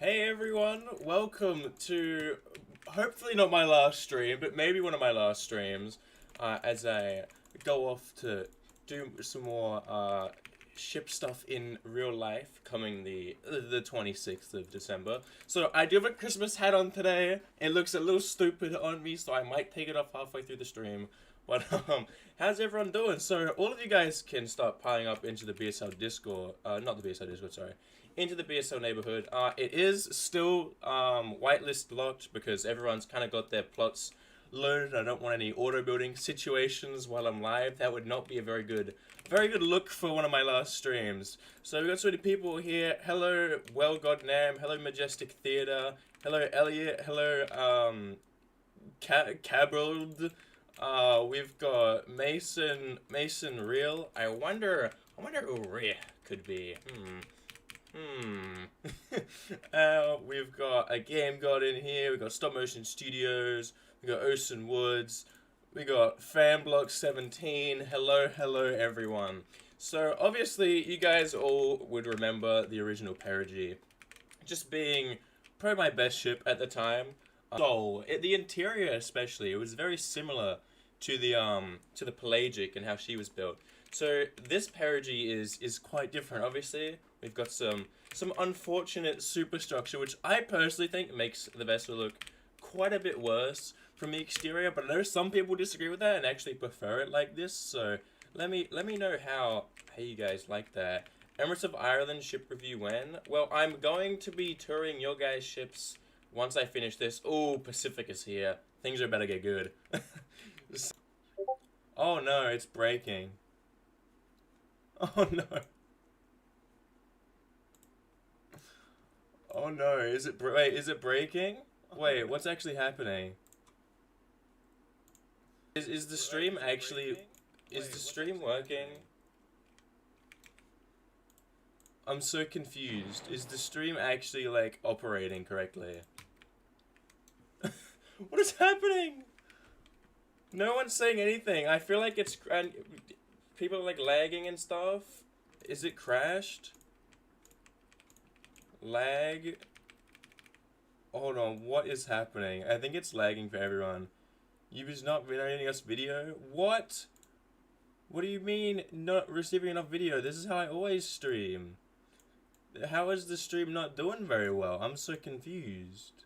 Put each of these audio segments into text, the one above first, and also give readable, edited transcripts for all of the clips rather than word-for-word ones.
Hey everyone, welcome to hopefully not my last stream, but maybe one of my last streams as I go off to do some more ship stuff in real life coming the 26th of December. So I do have a Christmas hat on today. It looks a little stupid on me, so I might take it off halfway through the stream. But how's everyone doing? So all of you guys can start piling up into the BSL Discord, not the BSL Discord, sorry, into the BSL neighborhood. It is still whitelist locked because everyone's kind of got their plots loaded. I don't want any auto building situations while I'm live. That would not be a very good look for one of my last streams. So we got so many people here. Hello, Well God Nam. Hello, Majestic Theater. Hello, Elliot. Hello, Cabrald. We've got Mason Real. I wonder who Real could be. We've got a Game God in here. We've got Stop Motion Studios. We got Ocean Woods. We got FanBlock17. Hello everyone. So obviously you guys all would remember the original Perigee just being probably my best ship at the time. So the interior especially, it was very similar to the Pelagic and how she was built. So this Perigee is quite different. Obviously, we've got some unfortunate superstructure, which I personally think makes the vessel look quite a bit worse from the exterior. But I know some people disagree with that and actually prefer it like this. So let me know how you guys like that. Emirates of Ireland ship review when? Well, I'm going to be touring your guys' ships once I finish this. Oh, Pacific is here. Things are about to get good. Oh no, it's breaking. Oh no. Oh no, is it breaking? Wait, what's actually happening? Is the stream actually the stream working? I'm so confused. Is the stream actually like operating correctly? What is happening? No one's saying anything. I feel like it's people are like lagging and stuff. Is it crashed? Lag. Hold on, what is happening? I think it's lagging for everyone. YouTube's not generating us video? What? What do you mean not receiving enough video? This is how I always stream. How is the stream not doing very well? I'm so confused.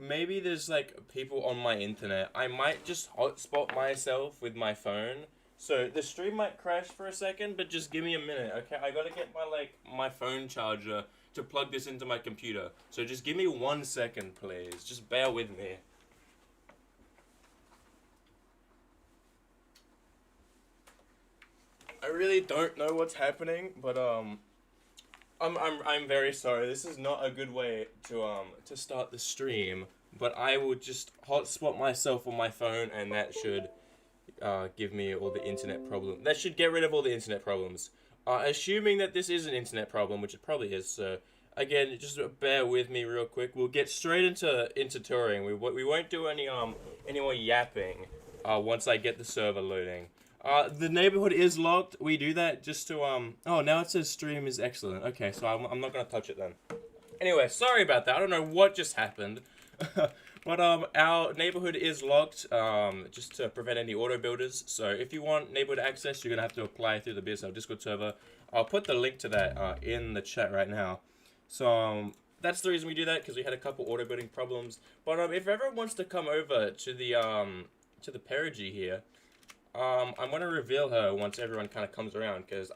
Maybe there's like people on my internet. I might just hotspot myself with my phone. So the stream might crash for a second, but just give me a minute, okay? I gotta get my phone charger to plug this into my computer. So just give me 1 second, please. Just bear with me. I really don't know what's happening, but I'm very sorry. This is not a good way to start the stream, but I will just hotspot myself on my phone, and that should give me all the internet problems. That should get rid of all the internet problems. Assuming that this is an internet problem, which it probably is. So again, just bear with me real quick. We'll get straight into touring. We won't do any more yapping once I get the server loading. The neighborhood is locked. We do that just to oh, now it says stream is excellent. Okay, so I'm not gonna touch it then. Anyway, sorry about that. I don't know what just happened. But our neighborhood is locked just to prevent any auto builders. So if you want neighborhood access, you're gonna have to apply through the BSL Discord server. I'll put the link to that in the chat right now. So that's the reason we do that, because we had a couple auto building problems. But if everyone wants to come over to the Perigee here, I'm gonna reveal her once everyone kind of comes around, because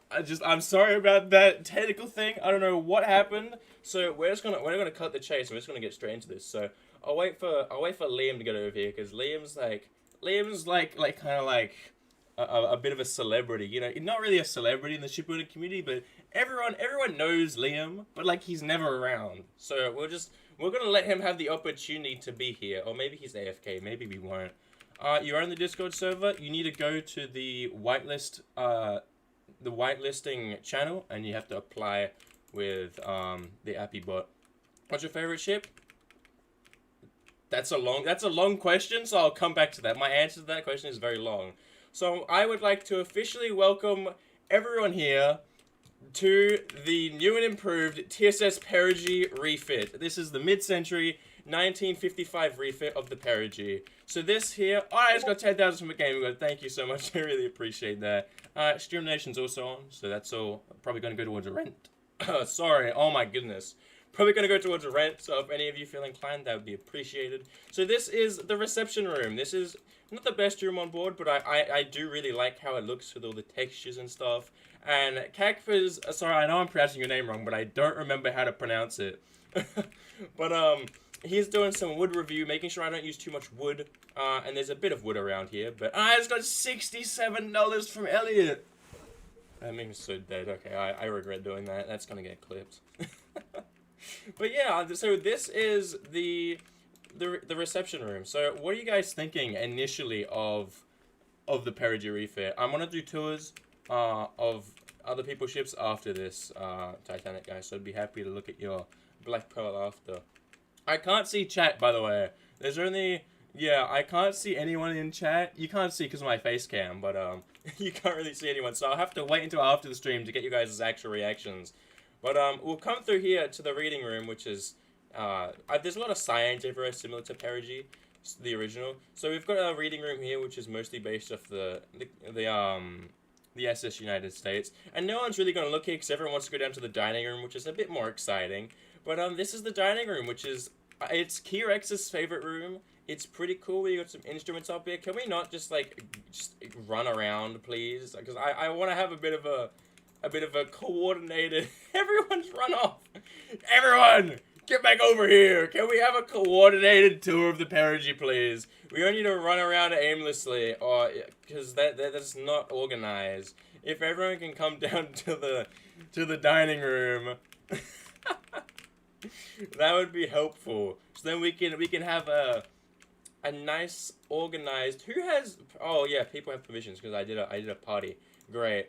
I'm sorry about that technical thing. I don't know what happened. So we're gonna cut the chase. We're just gonna get straight into this. So I'll wait for Liam to get over here, because Liam's like kind of like a bit of a celebrity. You know, not really a celebrity in the shipbuilding community, but everyone knows Liam, but like he's never around. So we're gonna let him have the opportunity to be here, or maybe he's AFK. Maybe we won't. You're on the Discord server. You need to go to the whitelist, the whitelisting channel, and you have to apply with the Appy bot. What's your favorite ship? That's a long question, so I'll come back to that. My answer to that question is very long. So I would like to officially welcome everyone here to the new and improved TSS Perigee Refit. This is the mid-century 1955 refit of the Perigee. So this here, I just got 10,000 from a game ago. Thank you so much. I really appreciate that. Stream Nation's also on, so that's all probably going to go towards a rent. Sorry, oh my goodness. Probably going to go towards a rent, so if any of you feel inclined, that would be appreciated. So this is the reception room. This is not the best room on board, but I do really like how it looks with all the textures and stuff. And Kakfa's, sorry, I know I'm pronouncing your name wrong, but I don't remember how to pronounce it. But, he's doing some wood review, making sure I don't use too much wood. And there's a bit of wood around here, but I just got $67 from Elliot. That makes me so dead. Okay, I regret doing that. That's gonna get clipped. But yeah, so this is the reception room. So what are you guys thinking initially of the Perigee refit? I'm gonna do tours of other people's ships after this Titanic, guys. So I'd be happy to look at your Black Pearl after. I can't see chat, by the way. There's only, yeah, I can't see anyone in chat. You can't see because of my face cam, but you can't really see anyone. So I'll have to wait until after the stream to get you guys' actual reactions. But we'll come through here to the reading room, which is, there's a lot of signs everywhere similar to Perigee, the original. So we've got a reading room here, which is mostly based off the SS United States. And no one's really going to look here because everyone wants to go down to the dining room, which is a bit more exciting. But this is the dining room, which is, it's Key-Rex's favorite room. It's pretty cool. We got some instruments up here. Can we not just run around, please? Because I want to have a bit of a coordinated. Everyone's run off. Everyone, get back over here. Can we have a coordinated tour of the Perigee, please? We don't need to run around aimlessly, or because that's not organized. If everyone can come down to the dining room. That would be helpful. So then we can have a nice organized. Who has? Oh yeah, people have permissions because I did a party. Great.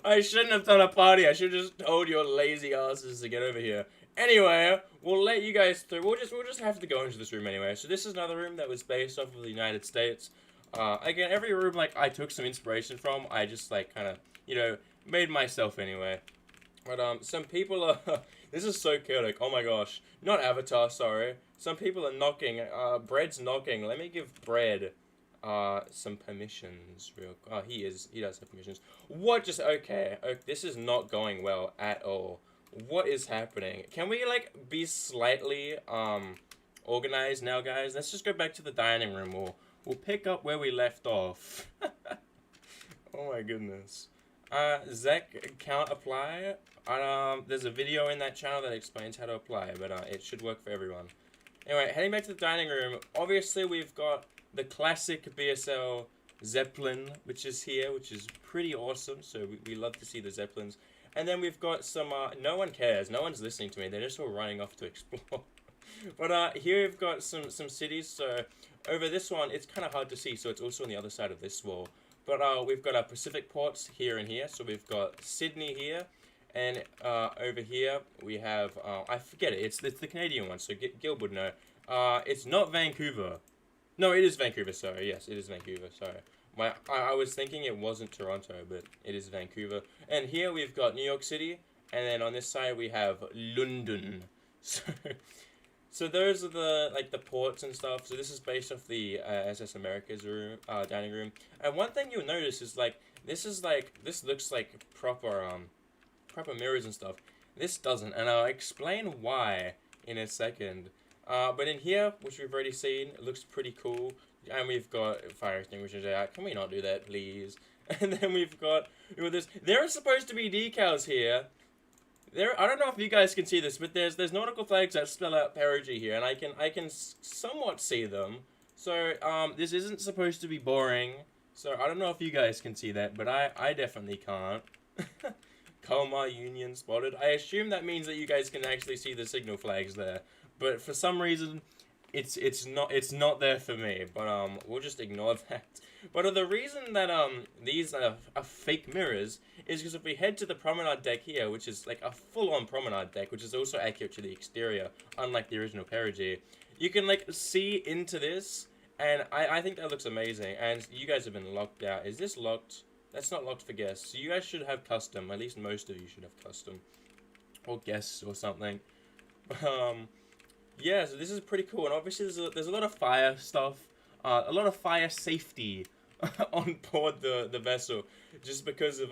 I shouldn't have done a party. I should have just told your lazy asses to get over here. Anyway, we'll let you guys through. We'll just have to go into this room anyway. So this is another room that was based off of the United States. Again, every room I took some inspiration from. I just kind of made myself anyway. But some people are. This is so chaotic. Oh my gosh. Not Avatar, sorry. Some people are knocking. Bread's knocking. Let me give Bread some permissions real. Oh, he does have permissions. What just okay. This is not going well at all. What is happening? Can we be slightly organized now, guys? Let's just go back to the dining room. We'll pick up where we left off. Oh my goodness. Zach, can't apply. There's a video in that channel that explains how to apply, but it should work for everyone. Anyway, heading back to the dining room. Obviously, we've got the classic BSL Zeppelin, which is here, which is pretty awesome. So we love to see the Zeppelins. And then we've got some. No one cares. No one's listening to me. They're just all running off to explore. But here we've got some cities. So over this one, it's kind of hard to see. So it's also on the other side of this wall. But we've got our Pacific ports here and here. So we've got Sydney here. And over here, we have, I forget it. It's the Canadian one, so Gil would know. It's not Vancouver. No, it is Vancouver, sorry. Yes, it is Vancouver, sorry. I was thinking it wasn't Toronto, but it is Vancouver. And here we've got New York City. And then on this side, we have London. So those are the ports and stuff. So this is based off the SS America's room, dining room. And one thing you'll notice is this looks like proper mirrors and stuff. This doesn't, and I'll explain why in a second. But in here, which we've already seen, it looks pretty cool. And we've got fire extinguishers out. Can we not do that, please? And then we've got this. There are supposed to be decals here. I don't know if you guys can see this, but there's nautical flags that spell out Perigee here, and I can somewhat see them. So this isn't supposed to be boring. So I don't know if you guys can see that, but I definitely can't. Coma Union spotted. I assume that means that you guys can actually see the signal flags there, but for some reason, it's not there for me. But we'll just ignore that. But the reason that these are fake mirrors is because if we head to the promenade deck here, which is a full-on promenade deck, which is also accurate to the exterior, unlike the original Perigee, you can see into this, and I think that looks amazing. And you guys have been locked out. Is this locked? That's not locked for guests. So you guys should have custom. At least most of you should have custom. Or guests or something. Yeah, so this is pretty cool. And obviously there's a lot of fire stuff. A lot of fire safety on board the vessel. Just because of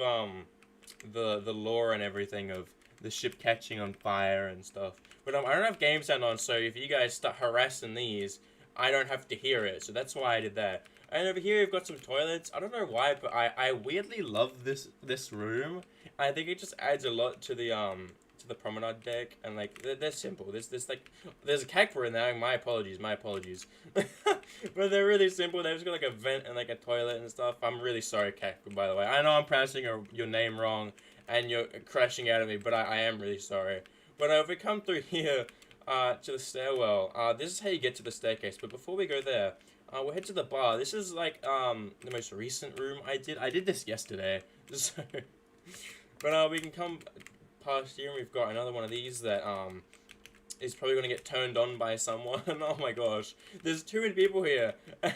the lore and everything of the ship catching on fire and stuff. But I don't have game sound on, so if you guys start harassing these, I don't have to hear it. So that's why I did that. And over here we've got some toilets. I don't know why, but I weirdly love this room. I think it just adds a lot to the promenade deck, and like they're simple. There's a cactus in there. My apologies. But they're really simple. They've just got like a vent and like a toilet and stuff. I'm really sorry, cactus, by the way. I know I'm pronouncing your name wrong, and you're crashing out at me, but I am really sorry. But if we come through here to the stairwell, this is how you get to the staircase. But before we go there, we'll head to the bar. This is like the most recent room I did. I did this yesterday, so. But we can come past here, and we've got another one of these that is probably gonna get turned on by someone. Oh my gosh, there's too many people here, and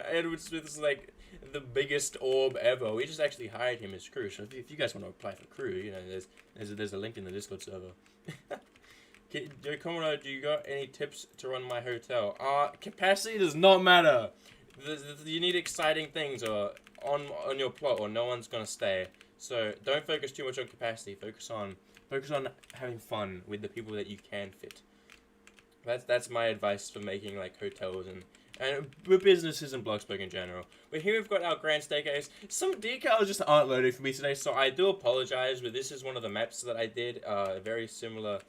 Edward Smith is like the biggest orb ever. We just actually hired him as crew. So if you guys want to apply for crew, you know, there's a link in the Discord server. Commodore, do you got any tips to run my hotel? Capacity does not matter. You need exciting things or on your plot, or no one's gonna stay. So don't focus too much on capacity. Focus on having fun with the people that you can fit. That's my advice for making like hotels and businesses in Bloxburg in general. But here we've got our grand staircase. Some decals just aren't loading for me today, so I do apologize. But this is one of the maps that I did, very similar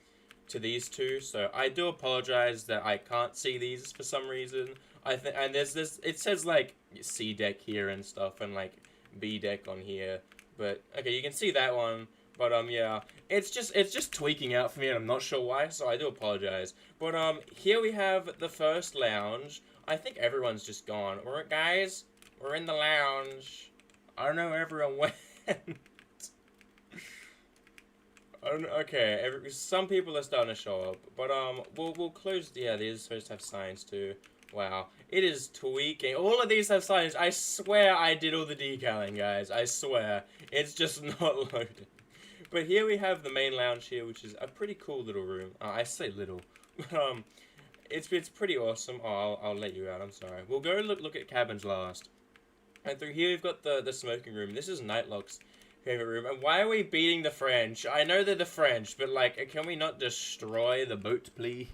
to these two. So I do apologize that I can't see these for some reason. And there's this. It says like C deck here and stuff, and like B deck on here. But okay, you can see that one. But yeah, it's just tweaking out for me, and I'm not sure why, so I do apologize. But here we have the first lounge. I think everyone's just gone. Guys, we're in the lounge. I don't know where everyone went. Okay, some people are starting to show up, but we'll close. Yeah, these supposed to have signs too. Wow, it is tweaking. All of these have signs. I swear I did all the decaling, guys. I swear. It's just not loaded. But here we have the main lounge here, which is a pretty cool little room. I say little. It's pretty awesome. Oh, I'll let you out. I'm sorry. We'll go look at cabins last. And through here we've got the smoking room. This is Nightlock's favorite room. And why are we beating the French? I know they're the French, but like, can we not destroy the boat, please?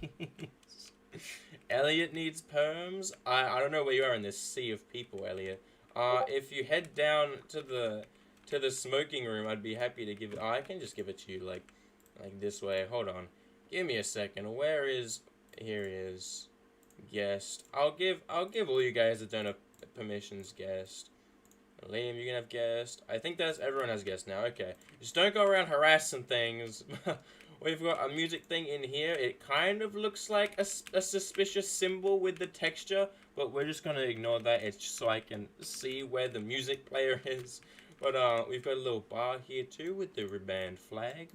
Elliot needs perms. I don't know where you are in this sea of people, Elliot. If you head down to the smoking room, I'd be happy to give it. I can just give it to you like this way. Hold on, give me a second. Where is? Here he is. Guest. I'll give all you guys that don't have permissions guest. Liam, you can have guest. I think that's everyone has guest now. Okay, just don't go around harassing things. We've got a music thing in here. It kind of looks like a suspicious symbol with the texture, but we're just gonna ignore that. It's just so I can see where the music player is. But we've got a little bar here too with the reband flag,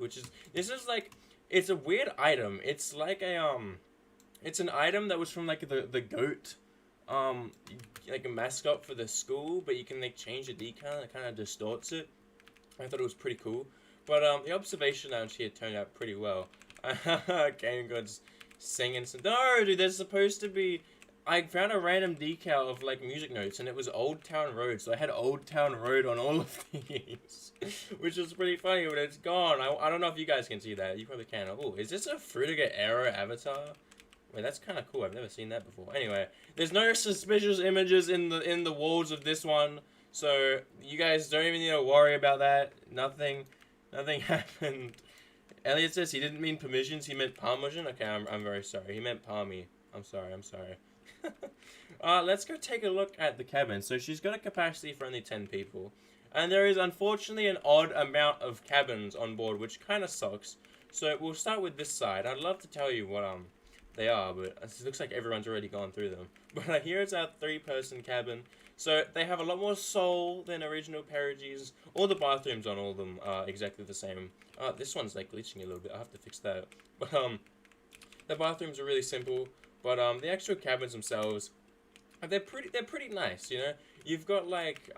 this is like, it's a weird item. It's like a it's an item that was from like the goat, like a mascot for the school, but you can like change the decal. It kind of distorts it. I thought it was pretty cool. But the observation lounge here turned out pretty well. Game God's singing some. No, dude, there's supposed to be. I found a random decal of like music notes, and it was Old Town Road. So I had Old Town Road on all of these, which was pretty funny. But it's gone. I don't know if you guys can see that. You probably can. Oh, is this a Frutiger Arrow avatar? Wait, that's kind of cool. I've never seen that before. Anyway, there's no suspicious images in the walls of this one, so you guys don't even need to worry about that. Nothing happened. Elliot says he didn't mean permissions, he meant Parmesan. Okay, I'm very sorry. He meant Palmy. I'm sorry. Let's go take a look at the cabin. So she's got a capacity for only 10 people. And there is unfortunately an odd amount of cabins on board, which kind of sucks. So we'll start with this side. I'd love to tell you what they are, but it looks like everyone's already gone through them. But here is our 3-person cabin. So they have a lot more soul than original Perigees. All the bathrooms on all of them are exactly the same. This one's like glitching a little bit. I'll have to fix that. But the bathrooms are really simple. But the actual cabins themselves they're pretty nice, you know. You've got like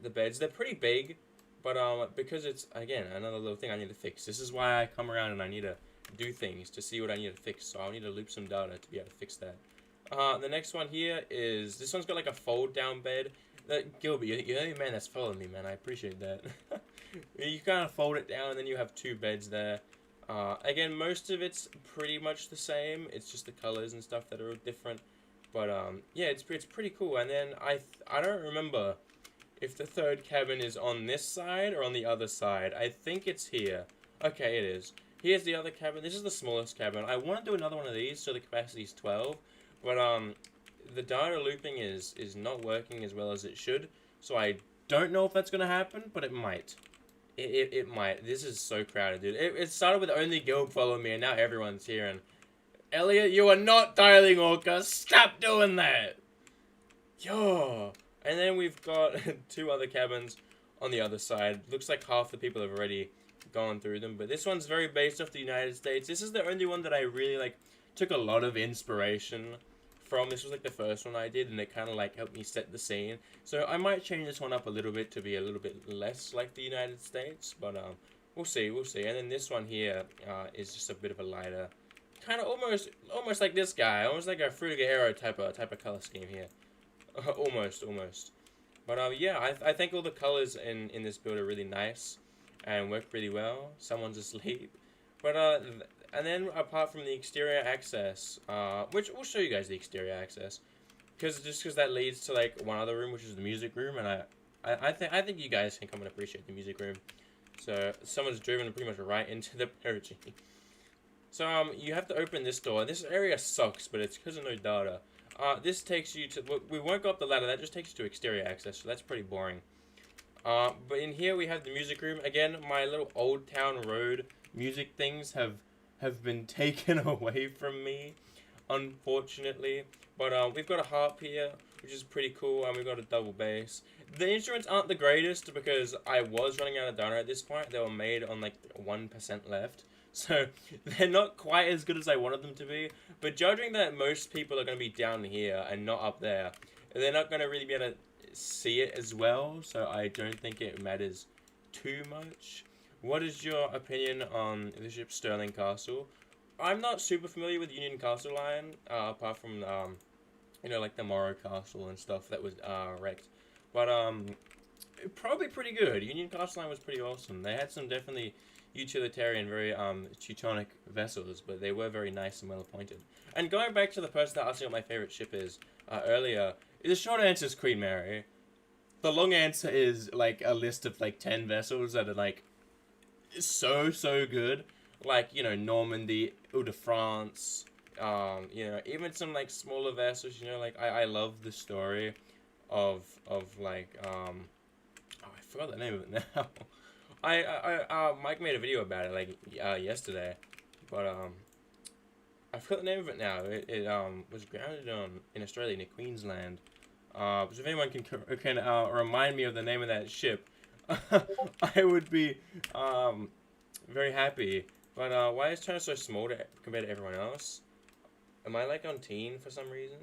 the beds, they're pretty big, but because it's again another little thing I need to fix. This is why I come around and I need to do things to see what I need to fix. So I'll need to loop some data to be able to fix that. The next one here is this one's got like a fold down bed. Gilbert, you're the only man that's following me, man. I appreciate that. You kind of fold it down and then you have two beds there. Again, most of it's pretty much the same. It's just the colors and stuff that are different. But yeah, it's pretty cool. And then I don't remember if the third cabin is on this side or on the other side. I think it's here. Okay, it is. Here's the other cabin. This is the smallest cabin. I want to do another one of these so the capacity is 12. But the data looping is not working as well as it should. So I don't know if that's going to happen, but it might. It might. This is so crowded, dude. It started with only Guild following me, and now everyone's here. And Elliot, you are not dialing Orca. Stop doing that. Yo. And then we've got two other cabins on the other side. Looks like half the people have already gone through them. But this one's very based off the United States. This is the only one that I really, like, took a lot of inspiration from. This was, like, the first one I did, and it kind of, like, helped me set the scene. So I might change this one up a little bit to be a little bit less like the United States. But, we'll see. And then this one here is just a bit of a lighter, kind of almost like this guy. Almost like a Fruitiger Hero type of color scheme here. Almost. But yeah, I think all the colors in this build are really nice and work really well. Someone's asleep. But and then apart from the exterior access, which we'll show you guys the exterior access, because that leads to like one other room, which is the music room, and I think you guys can come and appreciate the music room. So someone's driven pretty much right into the Perigee. So you have to open this door. This area sucks, but it's because of no data. This takes you to, we won't go up the ladder, that just takes you to exterior access, so that's pretty boring. But in here we have the music room. Again, my little Old Town Road music things have been taken away from me, unfortunately. But we've got a harp here, which is pretty cool, and we've got a double bass. The instruments aren't the greatest because I was running out of data at this point. They were made on like 1% left. So they're not quite as good as I wanted them to be. But judging that most people are going to be down here and not up there, they're not going to really be able to see it as well. So I don't think it matters too much. What is your opinion on the ship Stirling Castle? I'm not super familiar with Union Castle Line, apart from, you know, like the Morrow Castle and stuff that was wrecked. But probably pretty good. Union Castle Line was pretty awesome. They had some definitely utilitarian, very Teutonic vessels, but they were very nice and well appointed. And going back to the person that asked me what my favorite ship is earlier, the short answer is Queen Mary. The long answer is like a list of like 10 vessels that are like so good, like, you know, Normandy, Ile de France, you know, even some like smaller vessels. You know, like I love the story of like oh, I forgot the name of it now. Mike made a video about it like yesterday, but I forgot the name of it now. It was grounded in Australia near Queensland. So if anyone can remind me of the name of that ship, I would be very happy. But why is China so small compared to everyone else? Am I like on teen for some reason?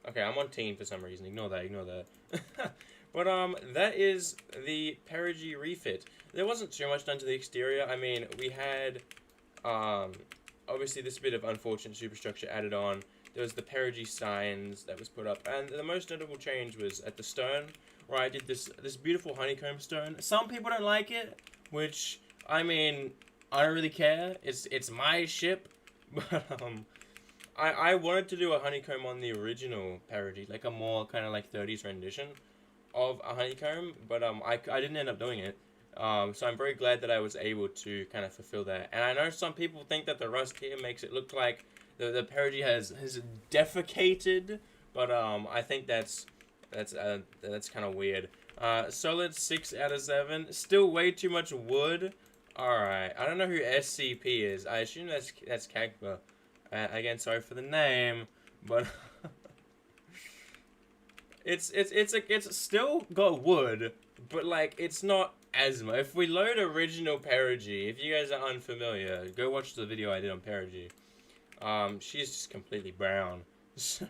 Okay, I'm on teen for some reason. Ignore that. But that is the Perigee refit. There wasn't too much done to the exterior. I mean, we had obviously this bit of unfortunate superstructure added on. There was the Perigee signs that was put up, and the most notable change was at the stern, where I did this beautiful honeycomb stone. Some people don't like it, which, I mean, I don't really care. It's my ship, but I wanted to do a honeycomb on the original Perigee, like a more kind of like 30s rendition of a honeycomb, but I didn't end up doing it. So I'm very glad that I was able to kind of fulfill that. And I know some people think that the rust here makes it look like the Perigee has defecated, but I think that's kind of weird. Solid 6 out of 7. Still way too much wood. All right, I don't know who SCP is. I assume that's Kagba. Again, sorry for the name, but it's still got wood, but like it's not as much. If we load original Perigee, if you guys are unfamiliar, go watch the video I did on Perigee. She's just completely brown. So,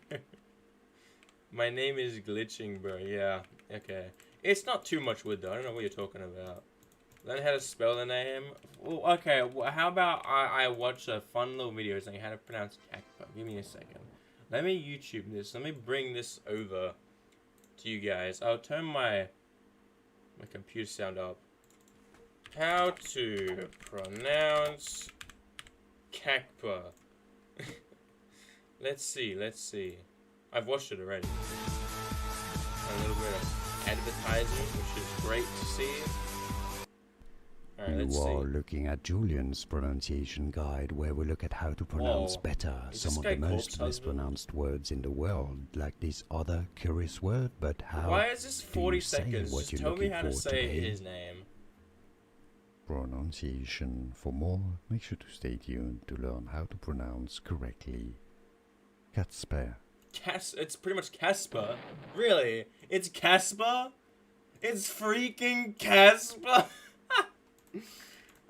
My name is glitching, bro. Yeah. Okay. It's not too much wood though. I don't know what you're talking about. Learn how to spell the name. Well, okay. Well, how about I watch a fun little video saying how to pronounce cactus. Give me a second. Let me YouTube this. Let me bring this over to you guys. I'll turn my computer sound up. How to pronounce cactus. Let's see. I've watched it already. A little bit of advertising, which is great to see. Alright, You are looking at Julian's pronunciation guide, where we look at how to pronounce better some of the most mispronounced words in the world, like this other curious word. But how? Why is this 40 seconds? What Just tell me how to say his name. Pronunciation. For more, make sure to stay tuned to learn how to pronounce correctly. Casper. It's pretty much Casper. Really? It's Casper? It's freaking Casper?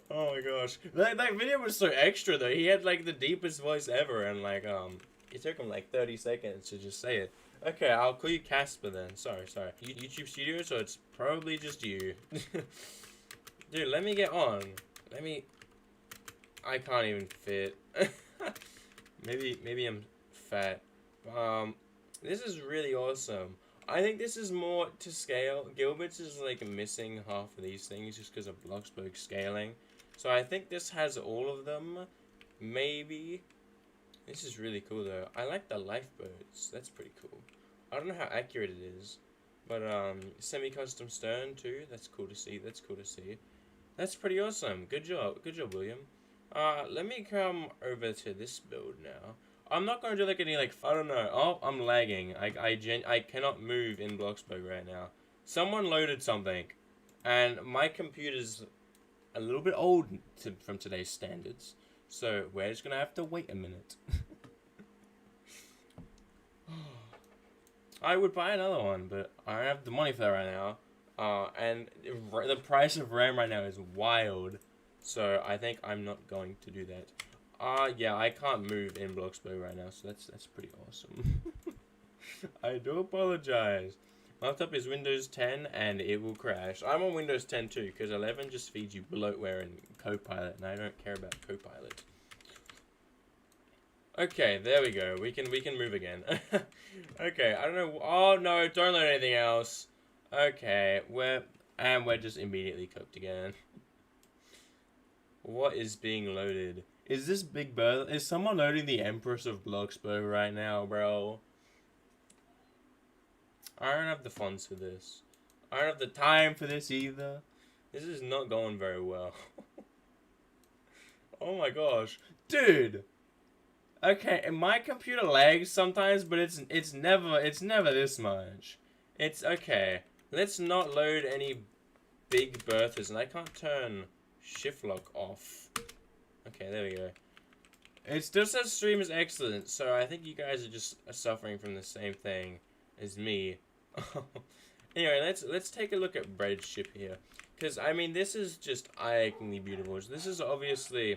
Oh my gosh. That video was so extra though. He had like the deepest voice ever, and like it took him like 30 seconds to just say it. Okay, I'll call you Casper then. Sorry. YouTube Studio, so it's probably just you. Dude, let me get on. I can't even fit. Maybe I'm fat. This is really awesome. I think this is more to scale. Gilbert's is like missing half of these things just because of Bloxburg scaling. So I think this has all of them. Maybe. This is really cool though. I like the lifeboats. That's pretty cool. I don't know how accurate it is. But semi-custom stern too. That's cool to see. That's pretty awesome. Good job, William. Let me come over to this build now. I'm not going to do like any like, I don't know. Oh, I'm lagging. I cannot move in Bloxburg right now. Someone loaded something, and my computer's a little bit old from today's standards. So we're just gonna have to wait a minute. I would buy another one, but I don't have the money for that right now. And the price of RAM right now is wild. So I think I'm not going to do that. Yeah, I can't move in Bloxburg right now, so that's pretty awesome. I do apologize. My laptop is Windows 10 and it will crash. I'm on Windows 10 too, because 11 just feeds you bloatware and Copilot, and I don't care about Copilot. Okay, there we go. We can move again. Okay, I don't know. Oh no, don't load anything else. Okay, we're just immediately cooked again. What is being loaded? Is this Big Bertha? Is someone loading the Empress of Bloxburg right now, bro? I don't have the funds for this. I don't have the time for this either. This is not going very well. Oh my gosh. Dude! Okay, and my computer lags sometimes, but it's never this much. It's okay. Let's not load any Big Berthas, and I can't turn shift lock off. Okay, there we go. It still says stream is excellent, so I think you guys are just suffering from the same thing as me. Anyway, let's take a look at Bread's ship here, because I mean this is just eye-achingly beautiful. This is obviously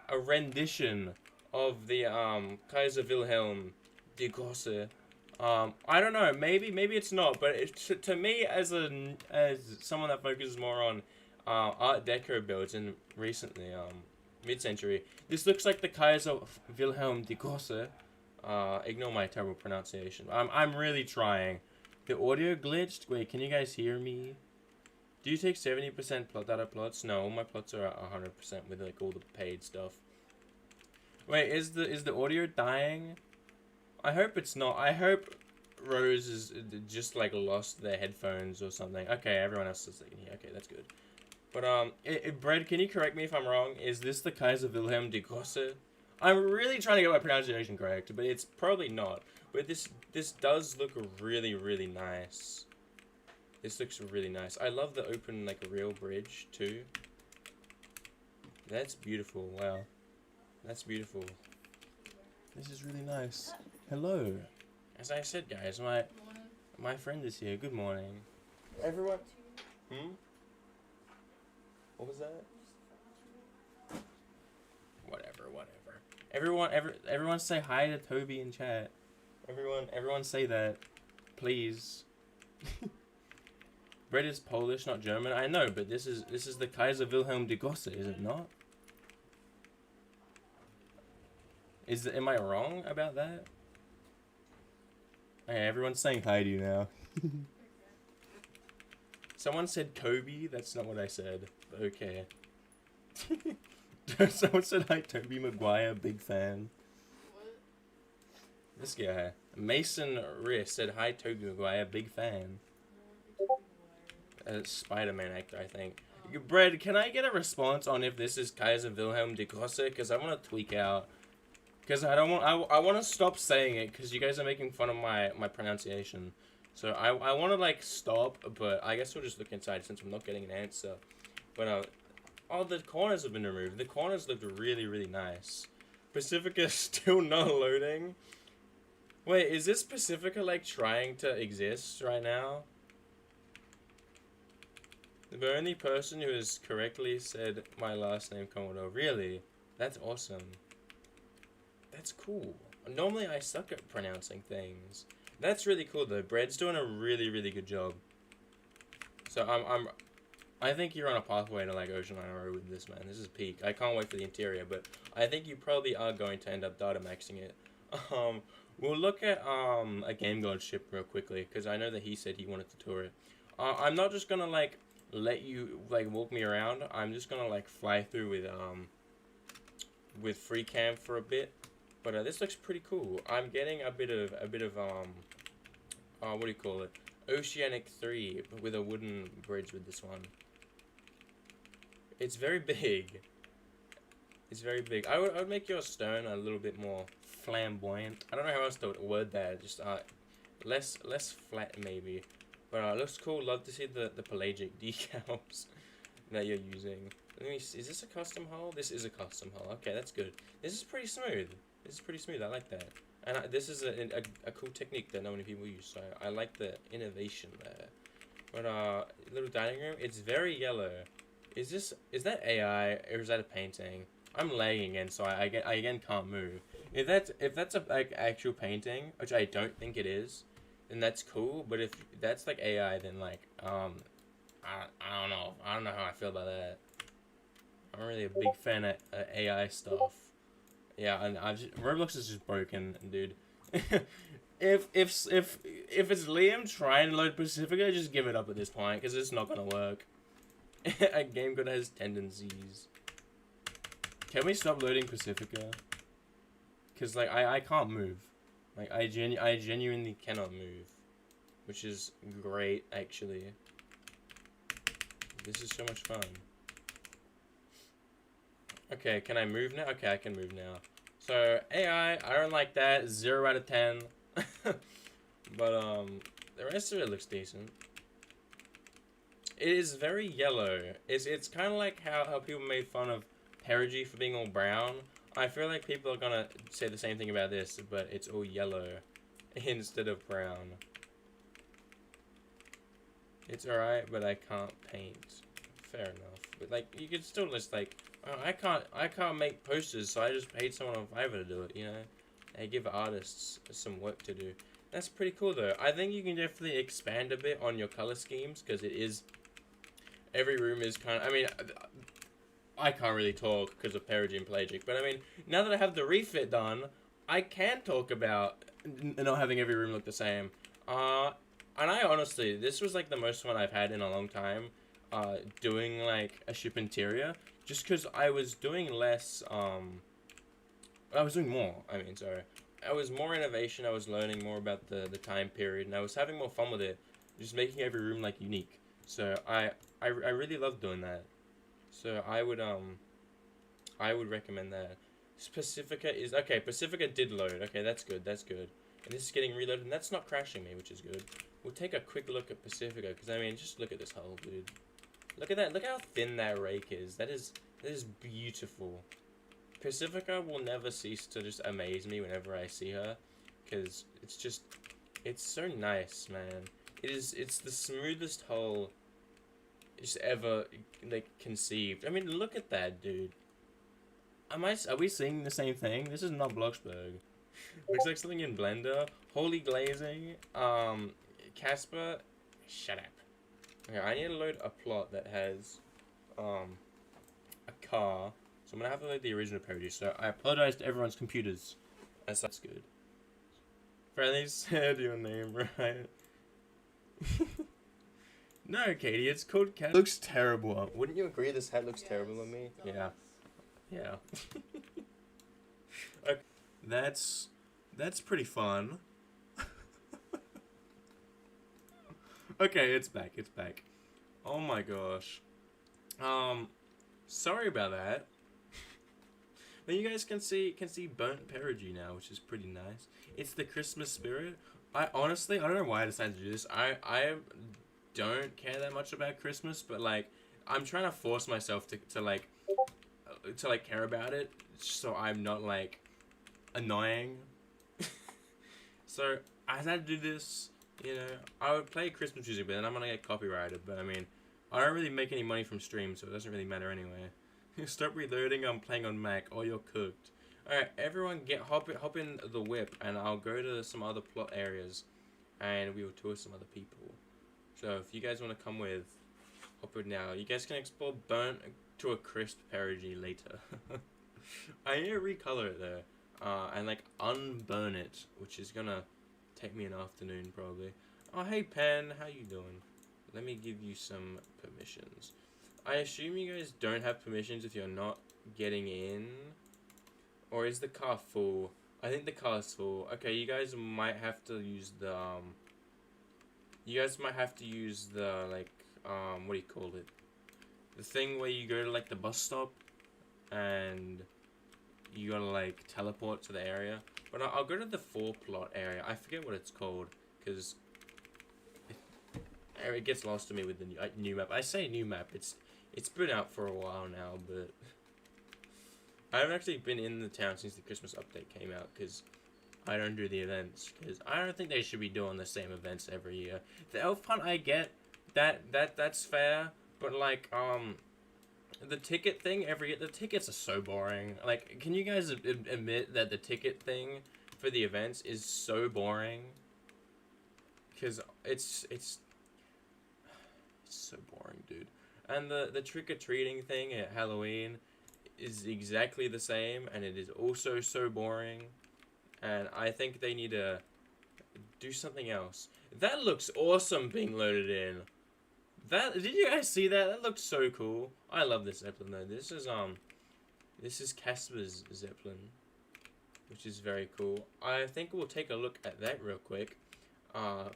a rendition of the Kaiser Wilhelm die Große. I don't know, maybe it's not, but to me as someone that focuses more on Art Deco builds and recently mid-century, this looks like the Kaiser Wilhelm die Große. Ignore my terrible pronunciation. I'm really trying. The audio glitched. Wait, can you guys hear me? Do you take 70% plot data plots? No, all my plots are at 100% with like all the paid stuff. Wait, is the audio dying? I hope it's not. I hope Rose is just like lost their headphones or something. Okay, everyone else is like, yeah, okay, that's good. But Brad, can you correct me if I'm wrong? Is this the Kaiser Wilhelm die Große? I'm really trying to get my pronunciation correct, but it's probably not. But this does look really, really nice. This looks really nice. I love the open like real bridge too. That's beautiful. Wow, that's beautiful. This is really nice. Hello. As I said, guys, my friend is here. Good morning. Everyone. What was that? Whatever. Everyone say hi to Toby in chat. Everyone say that. please. Bread is Polish, not German. I know, but this is the Kaiser Wilhelm de Gosse, is it not? Am I wrong about that? Okay, everyone's saying hi to you now. Someone said Kobe. That's not what I said. But okay. Someone said hi, Toby Maguire. Big fan. What? This guy, Mason Riss, said hi, Toby Maguire. Big fan. Spider-Man actor, I think. Oh. Brad, can I get a response on if this is Kaiser Wilhelm de Gosse? Because I want to tweak out. Because I don't want. I want to stop saying it because you guys are making fun of my pronunciation. So I want to like stop, but I guess we'll just look inside since I'm not getting an answer. But oh, the corners have been removed. The corners looked really, really nice. Pacifica still not loading. Wait, is this Pacifica like trying to exist right now? The only person who has correctly said my last name, Commodore. Really? That's awesome. That's cool. Normally I suck at pronouncing things. That's really cool though. Bread's doing a really, really good job. So I think you're on a pathway to like Ocean Liner with this, man. This is peak. I can't wait for the interior, but I think you probably are going to end up data maxing it. We'll look at a Game God ship real quickly because I know that he said he wanted to tour it. I'm not just gonna like let you like walk me around. I'm just gonna like fly through with free cam for a bit. But this looks pretty cool. I'm getting a bit of what do you call it? Oceanic 3 but with a wooden bridge with this one. It's very big. It's very big. I would make your stone a little bit more flamboyant. I don't know how else to word that. Just less flat maybe. But it looks cool. Love to see the pelagic decals that you're using. Let me see. Is this a custom hull? This is a custom hull. Okay, that's good. This is pretty smooth. This is pretty smooth. I like that. And this is a cool technique that not many people use. So I like the innovation there. But little dining room. It's very yellow. Is that AI or is that a painting? I'm lagging again, so I again can't move. If that's a like actual painting, which I don't think it is, then that's cool. But if that's like AI, then like I don't know. I don't know how I feel about that. I'm really a big fan of AI stuff. Yeah, and Roblox is just broken, dude. if it's Liam trying to load Pacifica, just give it up at this point because it's not gonna work. A game god has tendencies. Can we stop loading Pacifica? Cause like I can't move. Like I genuinely cannot move, which is great actually. This is so much fun. Okay, can I move now? Okay, I can move now. So AI, I don't like that. 0 out of 10. But the rest of it looks decent. It is very yellow. It's kind of like how people made fun of Perigee for being all brown. I feel like people are gonna say the same thing about this, but it's all yellow instead of brown. It's alright, but I can't paint. Fair enough. But like, you could still just like, oh, I can't make posters, so I just paid someone on Fiverr to do it. You know, they give artists some work to do. That's pretty cool though. I think you can definitely expand a bit on your color schemes because it is. Every room is kind of. I mean, I can't really talk because of Perigee and Pelagic, but I mean, now that I have the refit done, I can talk about not having every room look the same. And I honestly, this was like the most fun I've had in a long time, doing like a ship interior, just because I was doing less, I was doing more, I mean, sorry. I was more innovation, I was learning more about the time period, and I was having more fun with it, just making every room like unique. So I really love doing that. So I would recommend that. Pacifica is, okay, Pacifica did load, okay, that's good, that's good. And this is getting reloaded, and that's not crashing me, which is good. We'll take a quick look at Pacifica, because I mean, just look at this hull, dude. Look at that, look how thin that rake is. That is beautiful. Pacifica will never cease to just amaze me whenever I see her, because it's so nice, man. It's the smoothest hull just ever, like, conceived. I mean, look at that, dude. Are we seeing the same thing? This is not Bloxburg. Looks like something in Blender. Holy glazing. Casper, shut up. Okay, I need to load a plot that has, a car. So I'm gonna have to load the original Perigee. So I apologize to everyone's computers. That's good. Friendly said your name right. No, Katie, it's called Cat. Looks terrible. Wouldn't you agree this hat looks terrible on me? Yeah. Yeah. Okay. That's pretty fun. Okay, it's back. It's back. Oh my gosh. Sorry about that. But you guys can see burnt Perigee now, which is pretty nice. It's the Christmas spirit. I honestly, I don't know why I decided to do this. I don't care that much about Christmas, but like I'm trying to force myself to like care about it, so I'm not like annoying. So I had to do this. You know, I would play Christmas music, but then I'm gonna get copyrighted. But I mean, I don't really make any money from streams, so it doesn't really matter anyway. Stop reloading. I'm playing on Mac. Oh, you're cooked. Alright, everyone, hop in the whip, and I'll go to some other plot areas, and we will tour some other people. So if you guys want to come with, hop in now. You guys can explore burnt to a crisp Perigee later. I need to recolor it though, and like unburn it, which is gonna take me an afternoon probably. Oh hey Pen, how you doing? Let me give you some permissions. I assume you guys don't have permissions if you're not getting in. Or is the car full? I think the car's full. Okay, you guys might have to use the like what do you call it? The thing where you go to like the bus stop and you gotta like teleport to the area. But I'll go to the 4 plot area. I forget what it's called because it gets lost to me with the new map. I say new map. It's been out for a while now, but I haven't actually been in the town since the Christmas update came out because I don't do the events. Because I don't think they should be doing the same events every year. The elf hunt, I get that's fair, but like the ticket thing every year, the tickets are so boring. Like, can you guys admit that the ticket thing for the events is so boring? Because it's so boring, dude. And the trick-or-treating thing at Halloween is exactly the same, and it is also so boring. And I think they need to do something else. That looks awesome being loaded in. Did you guys see that? That looked so cool. I love this Zeppelin though. This is Casper's Zeppelin, which is very cool. I think we'll take a look at that real quick.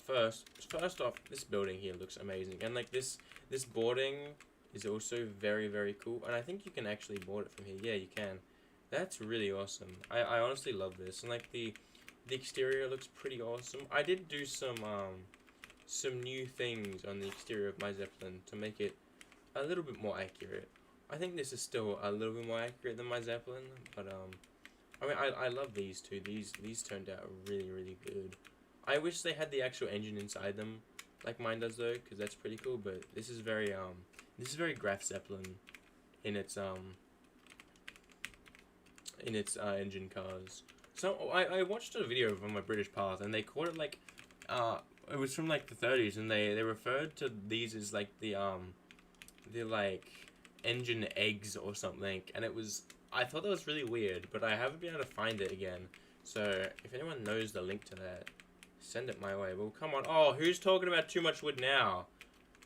First off, this building here looks amazing, and like this boarding is also very, very cool. And I think you can actually board it from here. Yeah, you can. That's really awesome. I honestly love this, and like the exterior looks pretty awesome. I did do some new things on the exterior of my Zeppelin to make it a little bit more accurate. I think this is still a little bit more accurate than my Zeppelin, but I mean I love these two. These turned out really, really good. I wish they had the actual engine inside them, like mine does though, because that's pretty cool. But this is very Graf Zeppelin in its engine cars. So I watched a video from my British pals, and they called it like it was from like the 30s, and they referred to these as like the like engine eggs or something, and I thought that was really weird, but I haven't been able to find it again. So if anyone knows the link to that, send it my way. Well, come on. Oh, who's talking about too much wood now?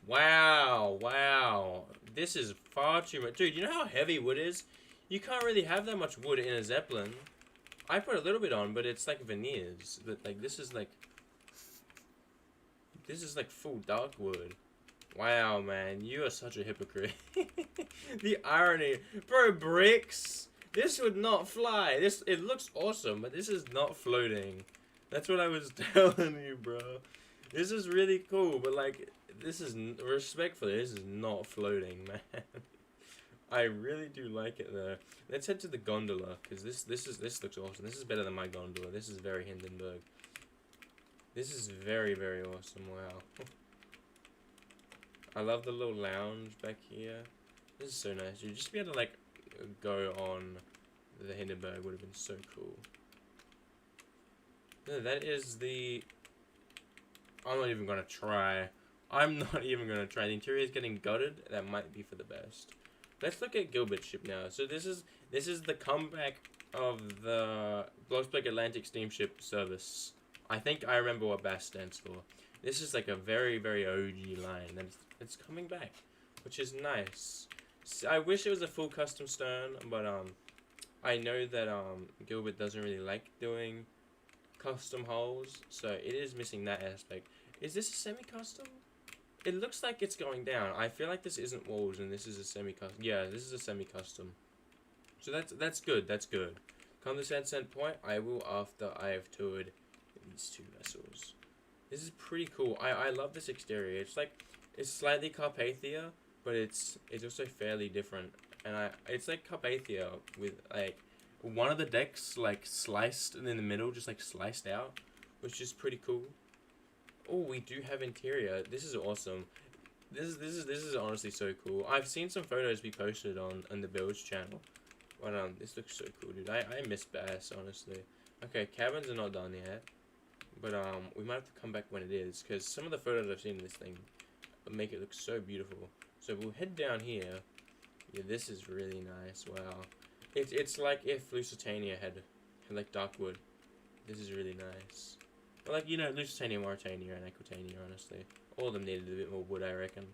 Wow. This is far too much. Dude, you know how heavy wood is? You can't really have that much wood in a Zeppelin. I put a little bit on, but it's like veneers. But like this is like full dark wood. Wow, man, you are such a hypocrite. The irony, bro. Bricks. This would not fly. It looks awesome, but this is not floating. That's what I was telling you, bro. This is really cool, but like this is respectfully, this is not floating, man. I really do like it though. Let's head to the gondola, because this looks awesome. This is better than my gondola. This is very Hindenburg. This is very, very awesome. Wow. I love the little lounge back here. This is so nice. You just be able to like go on the Hindenburg would have been so cool. No, that is the I'm not even gonna try. I'm not even gonna try. The interior is getting gutted. That might be for the best. Let's look at Gilbert's ship now. So this is the comeback of the Bloxburg Atlantic Steamship Service. I think I remember what BAS stands for. This is like a very, very OG line, and it's coming back, which is nice. So I wish it was a full custom stern, but I know that Gilbert doesn't really like doing custom hulls, so it is missing that aspect. Is this a semi-custom? It looks like it's going down. I feel like this isn't walls and this is a semi-custom. Yeah, this is a semi-custom. So that's good. That's good. Come to Sand Point, I will after I have toured these two vessels. This is pretty cool. I love this exterior. It's slightly Carpathia, but it's also fairly different. And it's like Carpathia with like one of the decks like sliced in the middle, just like sliced out, which is pretty cool. Oh, we do have interior. This is awesome. This is honestly so cool. I've seen some photos be posted on the Builds channel. But this looks so cool, dude. I miss BAS, honestly. Okay, cabins are not done yet. But we might have to come back when it is, because some of the photos I've seen of this thing make it look so beautiful. So we'll head down here. Yeah, this is really nice. Wow. It's like if Lusitania had like Darkwood. This is really nice. But like, you know, Lusitania, Mauritania, and Equitania, honestly. All of them needed a bit more wood, I reckon.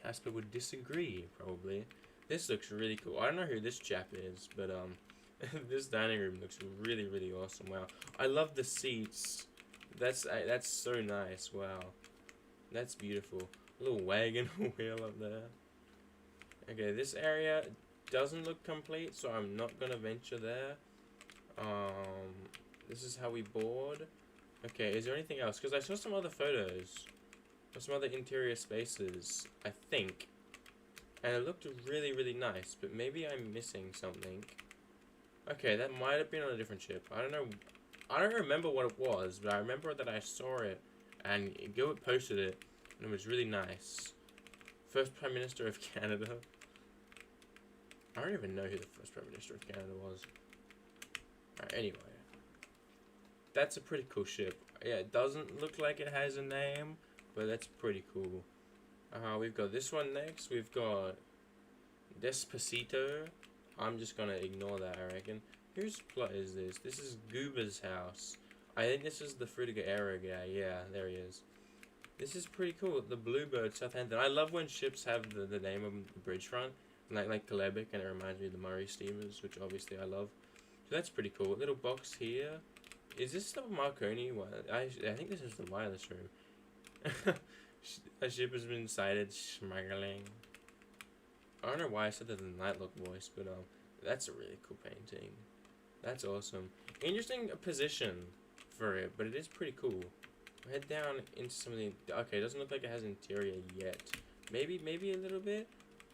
Casper would disagree, probably. This looks really cool. I don't know who this chap is, but this dining room looks really, really awesome. Wow. I love the seats. That's so nice. Wow. That's beautiful. A little wagon wheel up there. Okay, this area doesn't look complete, so I'm not gonna venture there. This is how we board. Okay, is there anything else? Because I saw some other photos of some other interior spaces, I think. And it looked really, really nice, but maybe I'm missing something. Okay, that might have been on a different ship. I don't know. I don't remember what it was, but I remember that I saw it, and Gilbert posted it, and it was really nice. First Prime Minister of Canada. I don't even know who the first Prime Minister of Canada was. Alright, anyway. That's a pretty cool ship. Yeah, it doesn't look like it has a name, but that's pretty cool. We've got this one next. We've got Despacito. I'm just gonna ignore that, I reckon. Whose plot is this? This is Goober's house. I think this is the Frutiger Era guy. Yeah, there he is. This is pretty cool. The Bluebird, Southampton. I love when ships have the name of the bridge front. Like Kalebic, and it reminds me of the Murray steamers, which obviously I love. So that's pretty cool. Little box here. Is this the Marconi? I think this is the wireless room. A ship has been sighted smuggling. I don't know why I said that in the Nightlock voice, but that's a really cool painting. That's awesome. Interesting position for it, but it is pretty cool. Head down into something. Okay, it doesn't look like it has interior yet. Maybe a little bit.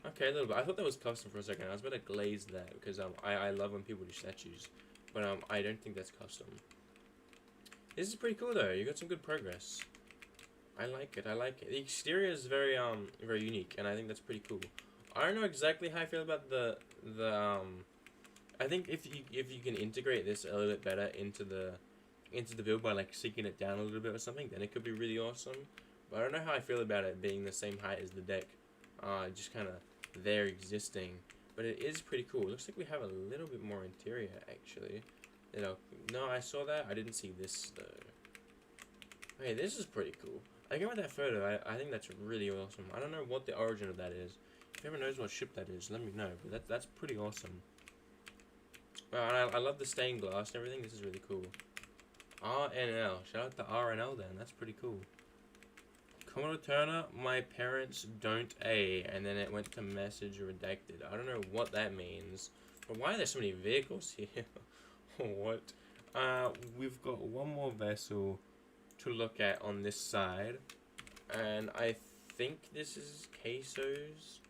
Okay, a little bit. I thought that was custom for a second. I was about to glaze that because I love when people do statues, but I don't think that's custom. This is pretty cool though. You got some good progress. I like it. I like it. The exterior is very very unique, and I think that's pretty cool. I don't know exactly how I feel about the I think if you can integrate this a little bit better into the build by like sinking it down a little bit or something, then it could be really awesome. But I don't know how I feel about it being the same height as the deck. Just kind of there existing. But it is pretty cool. It looks like we have a little bit more interior actually. You know, no, I saw that. I didn't see this though. Hey, this is pretty cool. Again with that photo, I think that's really awesome. I don't know what the origin of that is. If anyone knows what ship that is, let me know. But that's pretty awesome. I love the stained glass and everything. This is really cool. RNL. Shout out to RNL then. That's pretty cool. Commodore Turner, my parents don't A. And then it went to message redacted. I don't know what that means. But why are there so many vehicles here? What? We've got one more vessel to look at on this side. And I think this is Queso's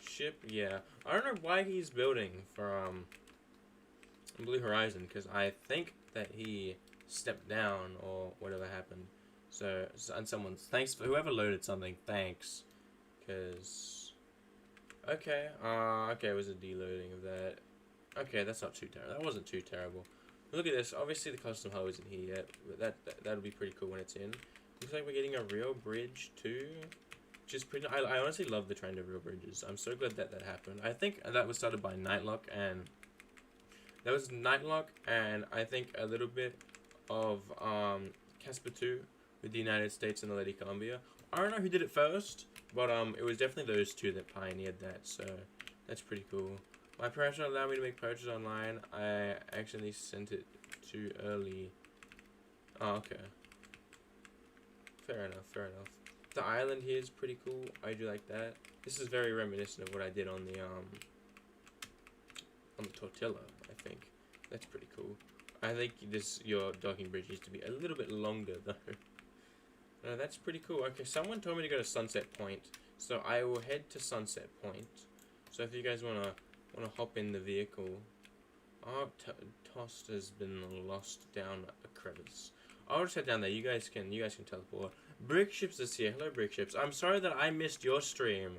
ship. Yeah. I don't know why he's building for Blue Horizon, because I think that he stepped down or whatever happened. So and someone's thanks for whoever loaded something. Thanks, because okay, okay, it was a deloading of that. Okay, that's not too terrible. That wasn't too terrible. Look at this. Obviously, the custom hull isn't here yet, but that'll be pretty cool when it's in. Looks like we're getting a real bridge too. Which is pretty... I honestly love the trend of real bridges. I'm so glad that that happened. I think that was started by Nightlock, and... That was Nightlock, and I think a little bit of Casper 2 with the United States and the Lady Columbia. I don't know who did it first, but it was definitely those two that pioneered that, so that's pretty cool. My parents don't allow me to make purchases online. I accidentally sent it too early. Oh, okay. Fair enough, fair enough. The island here is pretty cool. I do like that. This is very reminiscent of what I did on the tortilla, I think. That's pretty cool. I think your docking bridge needs to be a little bit longer though. No, that's pretty cool. Okay, someone told me to go to Sunset Point, so I will head to Sunset Point. So if you guys wanna hop in the vehicle. Oh, Tost has been lost down a crevice. I'll just head down there. You guys can teleport. Brick Ships is here. Hello, Brick Ships. I'm sorry that I missed your stream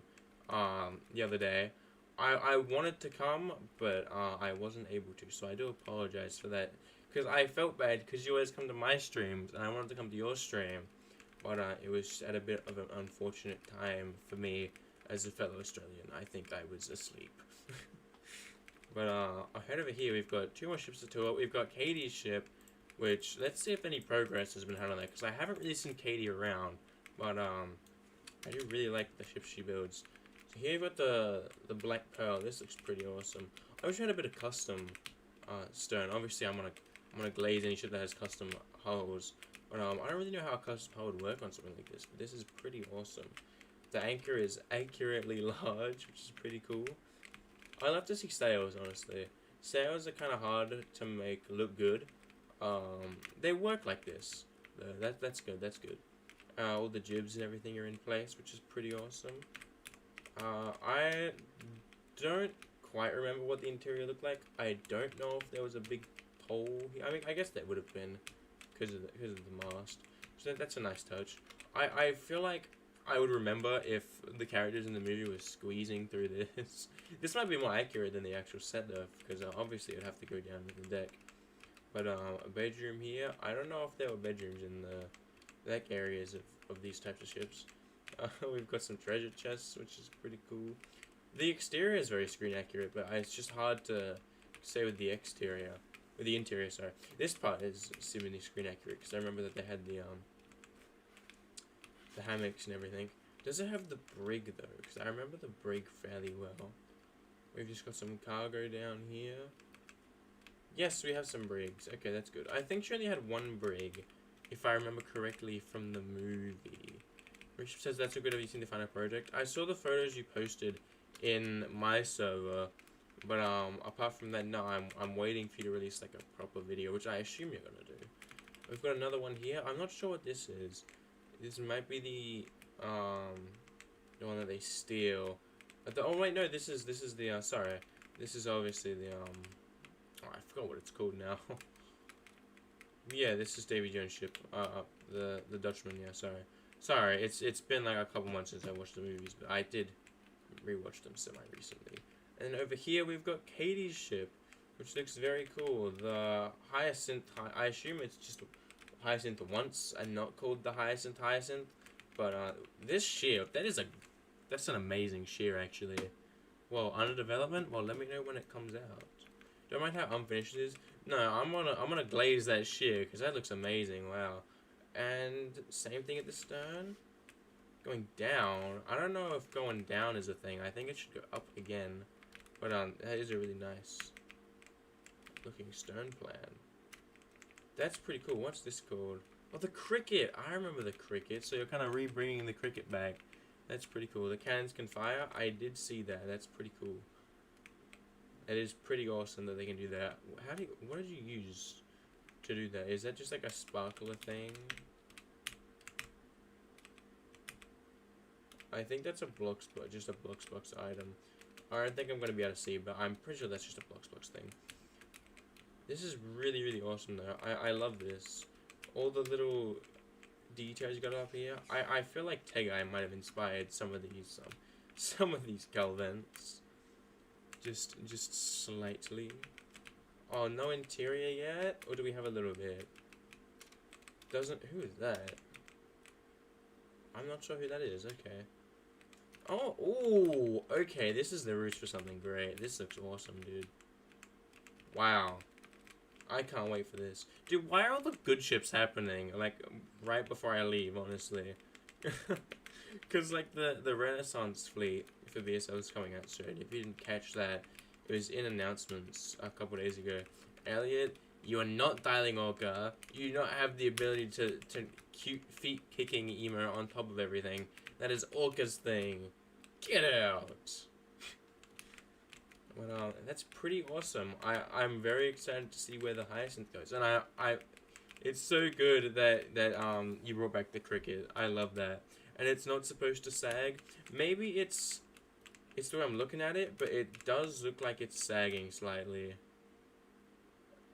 the other day. I wanted to come, but I wasn't able to, so I do apologize for that. Because I felt bad, because you always come to my streams, and I wanted to come to your stream. But it was at a bit of an unfortunate time for me as a fellow Australian. I think I was asleep. But ahead over here, we've got 2 more ships to tour. We've got Katie's ship, which, let's see if any progress has been had on that, because I haven't really seen Katie around. But I do really like the ships she builds. So here you've got the Black Pearl. This looks pretty awesome. I wish I had a bit of custom stone. Obviously, I'm gonna glaze any ship that has custom hulls. But I don't really know how a custom hull would work on something like this. But this is pretty awesome. The anchor is accurately large, which is pretty cool. I love to see sails, honestly. Sails are kind of hard to make look good. They work like this. That's good. That's good. All the jibs and everything are in place, which is pretty awesome. I don't quite remember what the interior looked like. I don't know if there was a big pole here. I mean, I guess that would have been because of the mast. So that's a nice touch. I feel like I would remember if the characters in the movie were squeezing through this. This might be more accurate than the actual set though, because obviously it would have to go down to the deck. But a bedroom here. I don't know if there were bedrooms in the deck areas of these types of ships. We've got some treasure chests, which is pretty cool. The exterior is very screen accurate, but it's just hard to say with the exterior. With the interior, sorry. This part is seemingly screen accurate, because I remember that they had the hammocks and everything. Does it have the brig, though? Because I remember the brig fairly well. We've just got some cargo down here. Yes, we have some brigs. Okay, that's good. I think she only had 1 brig, if I remember correctly from the movie. Richard says, that's a good of you seen the final project. I saw the photos you posted in my server, but apart from that, no, I'm waiting for you to release like a proper video, which I assume you're gonna do. We've got another one here. I'm not sure what this is. This might be the one that they steal. Oh wait, no, this is the sorry. This is obviously the oh, I forgot what it's called now. Yeah, this is Davy Jones' ship. The Dutchman. Yeah, sorry. It's been like a couple months since I watched the movies, but I did rewatch them semi-recently. And over here we've got Katie's ship, which looks very cool. The Hyacinth, I assume it's just Hyacinth once and not called the Hyacinth. But this ship, that's an amazing shear actually. Well, under development. Well, let me know when it comes out. Don't mind how unfinished it is. No, I'm gonna glaze that shear because that looks amazing. Wow. And same thing at the stern. Going down. I don't know if going down is a thing. I think it should go up again. But that is a really nice looking stern plan. That's pretty cool. What's this called? Oh, the cricket. I remember the cricket. So you're kind of re-bringing the cricket back. That's pretty cool. The cannons can fire. I did see that. That's pretty cool. It is pretty awesome that they can do that. What did you use to do that? Is that just like a sparkler thing? I think that's a Bloxburg, just a Bloxburg item. I don't think I'm going to be able to see, but I'm pretty sure that's just a Bloxburg thing. This is really, really awesome though. I love this. All the little details you got up here. I feel like Tegai might have inspired some of these Galvents. Just slightly. Oh, no interior yet? Or do we have a little bit? Who is that? not sure who that is. Okay. Oh, ooh, okay. This is the roots for something great. This looks awesome, dude. Wow. I can't wait for this. Dude, why are all the good ships happening, like, right before I leave, honestly? Because, like, the Renaissance fleet for BSL is coming out soon. If you didn't catch that, it was in announcements a couple days ago. Elliot, you are not dialing Orca. You do not have the ability to cute feet kicking emo on top of everything. That is Orca's thing. Get out! Well, that's pretty awesome. I'm very excited to see where the Hyacinth goes, and it's so good that you brought back the cricket. I love that, and it's not supposed to sag. Maybe it's the way I'm looking at it, but it does look like it's sagging slightly.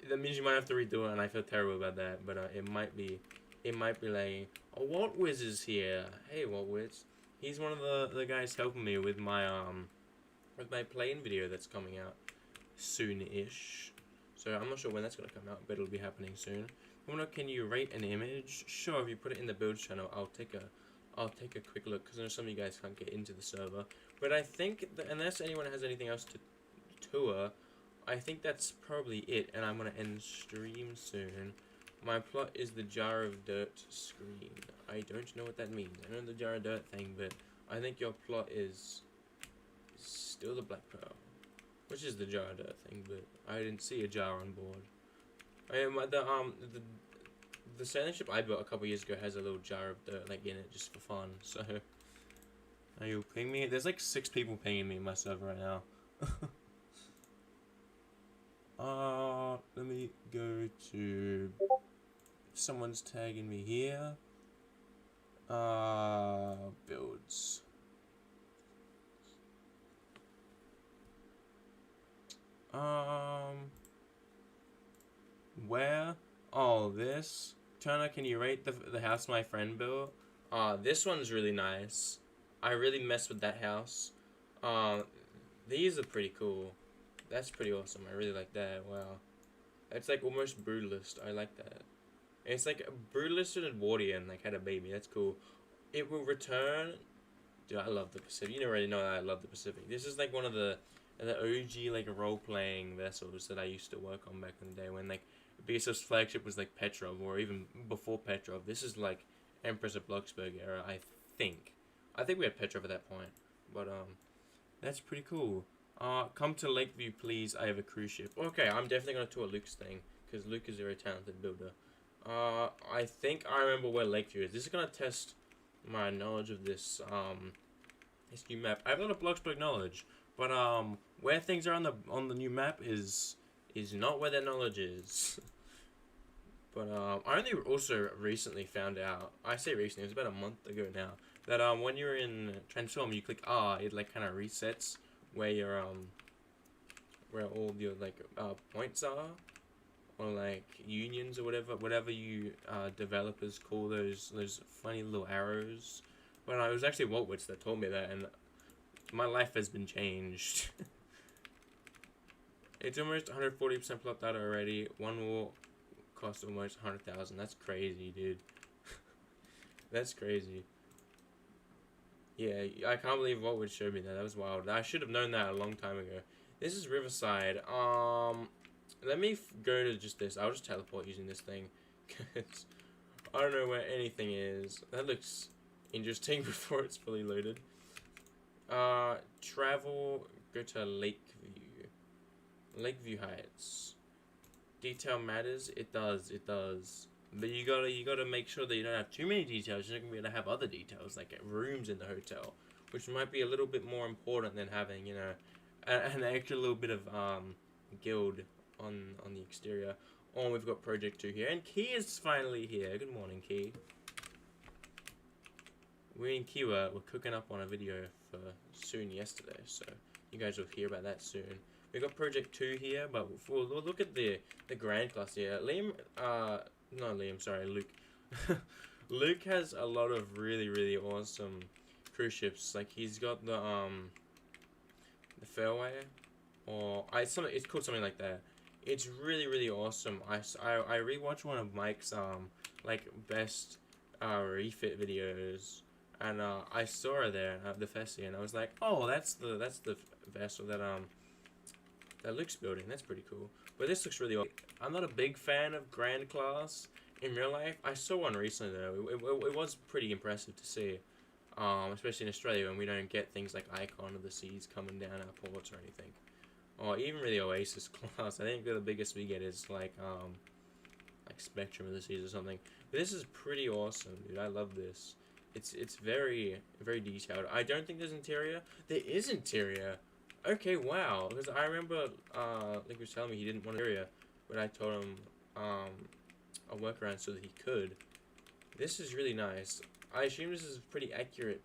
That means you might have to redo it, and I feel terrible about that. But it might be lagging. Oh, Walt Wiz is here. Hey, Walt Wiz. He's one of the guys helping me with my play-in video that's coming out soon-ish. So I'm not sure when that's gonna come out, but it'll be happening soon. Can you rate an image? Sure, if you put it in the build channel, I'll take a quick look, because I know some of you guys can't get into the server. But I think that unless anyone has anything else to tour, I think that's probably it, and I'm gonna end stream soon. My plot is the jar of dirt screen. I don't know what that means. I know the jar of dirt thing, but I think your plot is still the black pearl, which is the jar of dirt thing, but I didn't see a jar on board. The sailing ship I built a couple years ago has a little jar of dirt like in it just for fun. So are you pinging me? There's like 6 people pinging me in my server right now. Let me go to someone's tagging me here. Builds. Where? Oh, this. Turner, can you rate the house my friend built? This one's really nice. I really messed with that house. These are pretty cool. That's pretty awesome. I really like that. Wow. It's like almost Brutalist. I like that. It's like Brutalist and Edwardian like had a baby. That's cool. It will return. Dude, I love the Pacific. You already know that I love the Pacific. This is like one of the OG like role-playing vessels that I used to work on back in the day when like BSF's flagship was like Petrov, or even before Petrov. This is like Empress of Bloxburg era, I think. I think we had Petrov at that point, but that's pretty cool. Come to Lakeview, please. I have a cruise ship. Okay, I'm definitely gonna tour Luke's thing because Luke is a very talented builder. I think I remember where Lakeview is. This is gonna test my knowledge of this new map. I have a lot of Bloxburg knowledge, but where things are on the new map is not where that knowledge is. But I only also recently found out. I say recently, it was about a month ago now, that when you're in Transform, you click R, it like kind of resets where your where all your like points are, or like unions or whatever you developers call those funny little arrows. But it was actually Waltwitz that told me that, and my life has been changed. It's almost 140% plot data already. One will cost almost 100,000. That's crazy, dude. That's crazy. Yeah, I can't believe Waltwood showed me that. That was wild. I should have known that a long time ago. This is Riverside. Let me go to just this. I'll just teleport using this thing, cause I don't know where anything is. That looks interesting before it's fully loaded. Travel. Go to Lakeview. Lakeview Heights. Detail matters. It does. It does. But you gotta make sure that you don't have too many details. You're not gonna be able to have other details like rooms in the hotel, which might be a little bit more important than having, you know, an extra little bit of guild on the exterior. Oh, we've got Project 2 here, and Key is finally here. Good morning, Key. We and Key were cooking up on a video for soon yesterday, so you guys will hear about that soon. We've got Project 2 here, but we'll look at the Grand Class here. Luke. Luke has a lot of really awesome cruise ships. Like he's got the Fairway, or it's called something like that. It's really awesome. I rewatched one of Mike's like best refit videos and I saw her there at the Fessie, and I was like, oh, that's the vessel that Luke's building. That's pretty cool. But this looks really. I'm not a big fan of Grand Class in real life. I saw one recently though. It was pretty impressive to see, especially in Australia when we don't get things like Icon of the Seas coming down our ports or anything, or even really Oasis Class. I think the biggest we get is like Spectrum of the Seas or something. But this is pretty awesome, dude. I love this. It's very detailed. I don't think there's interior. There is interior. Okay, wow. Because I remember, like he was telling me he didn't want interior, but I told him a workaround so that he could. This is really nice. I assume this is pretty accurate.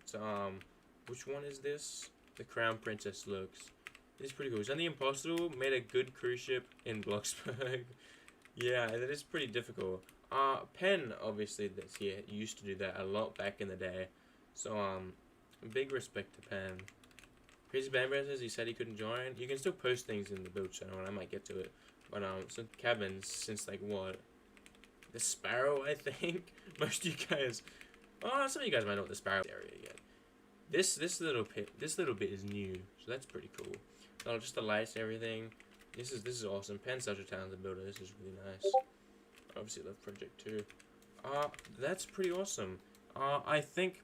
Which one is this? The Crown Princess looks. This is pretty cool. Is the Impossible made a good cruise ship in Bloxburg? Yeah, that is pretty difficult. Penn, obviously, that's here, used to do that a lot back in the day. So, big respect to Penn. Crazy Band says he said he couldn't join. You can still post things in the build channel, and I might get to it. But, some cabins, since, like, what? The Sparrow, I think? Most of you guys... Oh, some of you guys might know what the Sparrow area yet. This little bit is new, so that's pretty cool. Oh, just the lights and everything. This is awesome. Penn's such a talented builder. This is really nice. Obviously, love Project 2. That's pretty awesome. I think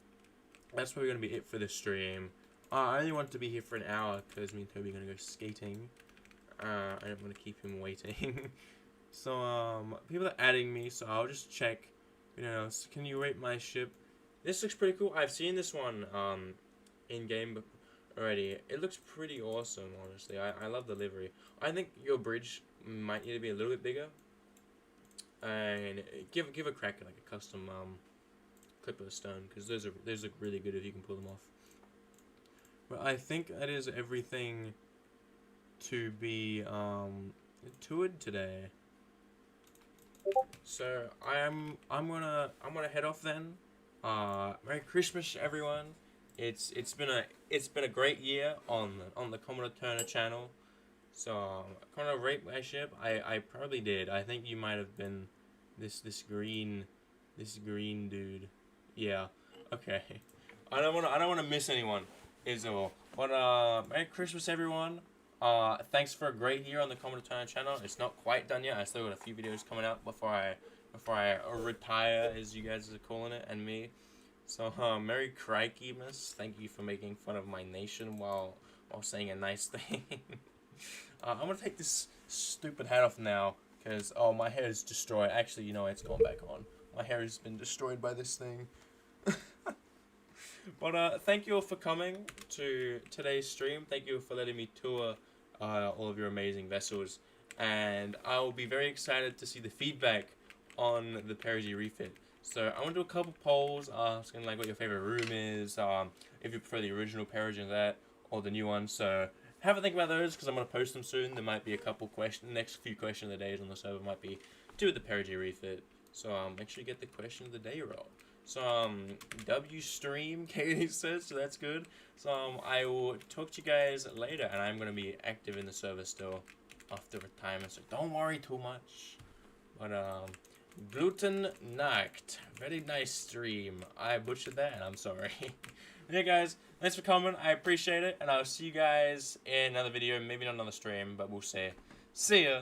that's probably going to be it for the stream. I only want to be here for an hour because me and Toby are going to go skating. I don't want to keep him waiting. So, people are adding me, so I'll just check. You know, so can you rate my ship? This looks pretty cool. I've seen this one, in-game already. It looks pretty awesome, honestly. I love the livery. I think your bridge might need to be a little bit bigger. And give a crack at like a custom clip of stone, because those look really good if you can pull them off. But I think that is everything to be toured today. So I'm gonna head off then. Merry Christmas, everyone. It's been a great year on the Commodore Turner channel. So kind of rate my ship. I probably did. I think you might have been this green dude. Yeah. Okay. I don't wanna miss anyone. Is all. But Merry Christmas, everyone. Thanks for a great year on the Commodore Turner channel. It's not quite done yet. I still got a few videos coming out before I retire, as you guys are calling it, and me. So Merry Crikemas. Thank you for making fun of my nation while saying a nice thing. I'm gonna take this stupid hat off now, because my hair is destroyed. Actually, you know, it's gone back on. My hair has been destroyed by this thing. But thank you all for coming to today's stream. Thank you for letting me tour all of your amazing vessels, and I will be very excited to see the feedback on the Perigee refit. So I want to do a couple polls, asking like what your favorite room is, if you prefer the original Perigee and that, or the new one. So have a think about those, because I'm going to post them soon. There might be a couple questions, next few question of the days on the server might be do with the Perigee refit. So make sure you get the question of the day roll. So W stream, Katie says, so that's good. So I will talk to you guys later, and I'm going to be active in the server still after retirement, so don't worry too much. But Gluten Nacht, very nice stream. I butchered that, and I'm sorry. Yeah, guys, thanks for coming. I appreciate it, and I'll see you guys in another video. Maybe not another stream, but we'll see. See ya.